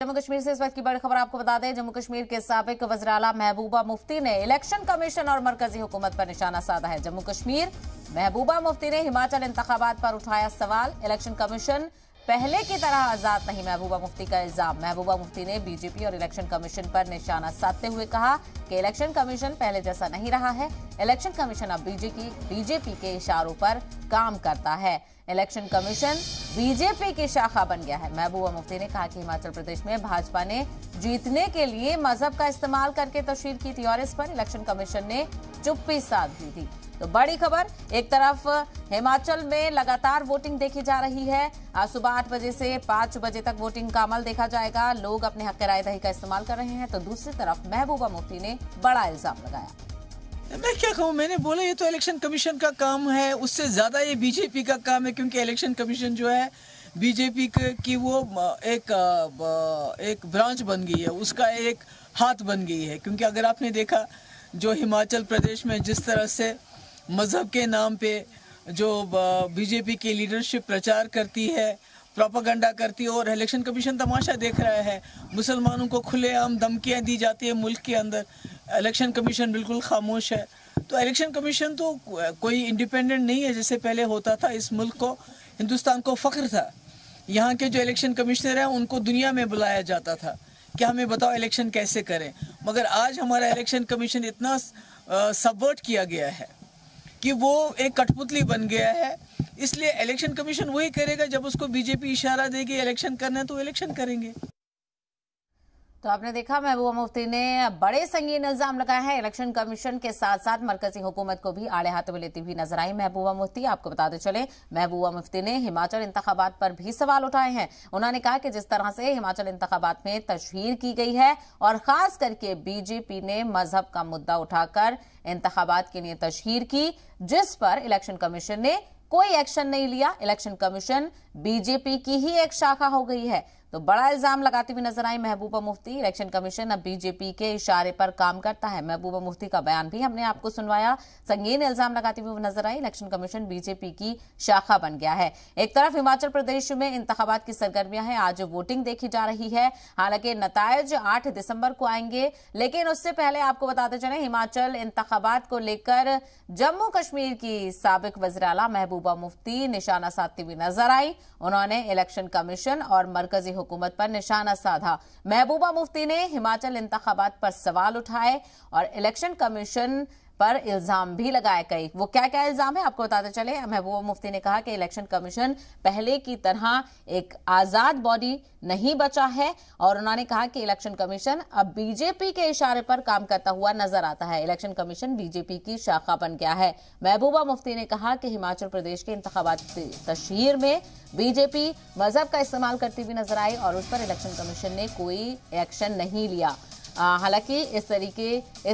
जम्मू कश्मीर से इस वक्त की बड़ी खबर आपको बता दें। जम्मू कश्मीर के साबिक वज़ीर आला महबूबा मुफ्ती ने इलेक्शन कमीशन और मरकजी हुकूमत पर निशाना साधा है। जम्मू कश्मीर महबूबा मुफ्ती ने हिमाचल इंतखाबात पर उठाया सवाल। इलेक्शन कमीशन पहले की तरह आजाद नहीं, महबूबा मुफ्ती का इल्जाम। महबूबा मुफ्ती ने बीजेपी और इलेक्शन कमीशन पर निशाना साधते हुए कहा कि इलेक्शन कमीशन पहले जैसा नहीं रहा है। इलेक्शन कमीशन अब बीजेपी के इशारों पर काम करता है। इलेक्शन कमीशन बीजेपी की शाखा बन गया है। महबूबा मुफ्ती ने कहा कि हिमाचल प्रदेश में भाजपा ने जीतने के लिए मजहब का इस्तेमाल करके तशहीर की थी और इस पर इलेक्शन कमीशन ने चुप्पी साध दी थी। तो बड़ी खबर, एक तरफ हिमाचल में लगातार वोटिंग देखी जा रही है। आज सुबह 8 बजे से 5 बजे तक वोटिंग का अमल देखा जाएगा। लोग अपने हक राय दही का इस्तेमाल कर रहे हैं। तो दूसरी तरफ महबूबा मुफ्ती ने बड़ा इल्जाम लगाया। मैं क्या कहूँ, मैंने बोला ये तो इलेक्शन कमीशन का काम है, उससे ज्यादा ये बीजेपी का काम है, क्योंकि इलेक्शन कमीशन जो है बीजेपी की वो एक ब्रांच बन गई है, उसका एक हाथ बन गई है। क्योंकि अगर आपने देखा जो हिमाचल प्रदेश में जिस तरह से मजहब के नाम पे जो बीजेपी की लीडरशिप प्रचार करती है, प्रोपागेंडा करती है, और इलेक्शन कमीशन तमाशा देख रहा है। मुसलमानों को खुलेआम धमकियां दी जाती है मुल्क के अंदर, इलेक्शन कमीशन बिल्कुल खामोश है। तो इलेक्शन कमीशन तो कोई इंडिपेंडेंट नहीं है जैसे पहले होता था। इस मुल्क को, हिंदुस्तान को फख्र था, यहाँ के जो इलेक्शन कमिश्नर हैं उनको दुनिया में बुलाया जाता था कि हमें बताओ इलेक्शन कैसे करें। मगर आज हमारा इलेक्शन कमीशन इतना सबवर्ट किया गया है कि वो एक कठपुतली बन गया है। इसलिए इलेक्शन कमीशन वही करेगा जब उसको बीजेपी इशारा देगी इलेक्शन करना है तो इलेक्शन करेंगे। तो आपने देखा महबूबा मुफ्ती ने बड़े संगीन इल्जाम लगाया है। इलेक्शन कमीशन के साथ साथ मरकजी हुकूमत को भी आड़े हाथों में लेती हुई नजर आई महबूबा मुफ्ती। आपको बताते चले, महबूबा मुफ्ती ने हिमाचल इंतखाबात पर भी सवाल उठाए हैं। उन्होंने कहा कि जिस तरह से हिमाचल इंतखाबात में तशहीर की गई है और खास करके बीजेपी ने मजहब का मुद्दा उठाकर इंतखाबात के लिए तशहीर की, जिस पर इलेक्शन कमीशन ने कोई एक्शन नहीं लिया। इलेक्शन कमीशन बीजेपी की ही एक शाखा हो गई है। तो बड़ा इल्जाम लगाती हुई नजर आई महबूबा मुफ्ती। इलेक्शन कमीशन अब बीजेपी के इशारे पर काम करता है। महबूबा मुफ्ती का बयान भी हमने आपको सुनवाया। संगीन इल्जाम लगाती हुई नजर आई। इलेक्शन कमीशन बीजेपी की शाखा बन गया है। एक तरफ हिमाचल प्रदेश में इंतखाबात की सरगर्मियां हैं, आज वोटिंग देखी जा रही है। हालांकि नतायज 8 दिसंबर को आएंगे, लेकिन उससे पहले आपको बताते चले हिमाचल इंतखाबात को लेकर जम्मू कश्मीर की साबिक वज़ीर आला महबूबा मुफ्ती निशाना साधती हुई नजर आई। उन्होंने इलेक्शन कमीशन और मरकजी हुकूमत पर निशाना साधा। महबूबा मुफ्ती ने हिमाचल इंतखाबात पर सवाल उठाए और इलेक्शन कमीशन पर इल्जाम भी लगाए कई। वो क्या क्या इल्जाम है आपको बताते चले। महबूबा मुफ्ती ने कहा कि इलेक्शन कमीशन पहले की तरह एक आजाद बॉडी नहीं बचा है और उन्होंने कहा कि इलेक्शन कमीशन अब बीजेपी के इशारे पर काम करता हुआ नजर आता है। इलेक्शन कमीशन बीजेपी की शाखा बन गया है। महबूबा मुफ्ती ने कहा कि हिमाचल प्रदेश के इंतखाबाती तशहीर में बीजेपी मजहब का इस्तेमाल करती हुई नजर आई और उस पर इलेक्शन कमीशन ने कोई एक्शन नहीं लिया। हालांकि इस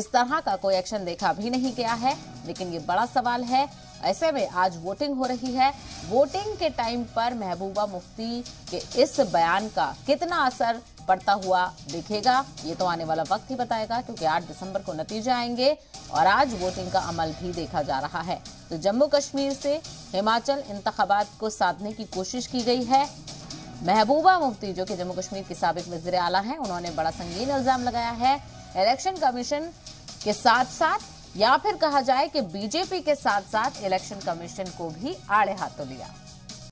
तरह का कोई एक्शन देखा भी नहीं गया है, लेकिन ये बड़ा सवाल है। ऐसे में आज वोटिंग हो रही है। वोटिंग के टाइम पर महबूबा मुफ्ती के इस बयान का कितना असर पड़ता हुआ दिखेगा, ये तो आने वाला वक्त ही बताएगा, क्योंकि 8 दिसंबर को नतीजे आएंगे और आज वोटिंग का अमल भी देखा जा रहा है। तो जम्मू कश्मीर से हिमाचल इंतखाबात को साधने की कोशिश की गई है। महबूबा मुफ्ती जो कि जम्मू कश्मीर की साबिक वज़ीर आला हैं, उन्होंने बड़ा संगीन इल्जाम लगाया है इलेक्शन कमीशन के साथ साथ, या फिर कहा जाए कि बीजेपी के साथ साथ इलेक्शन कमीशन को भी आड़े हाथों लिया।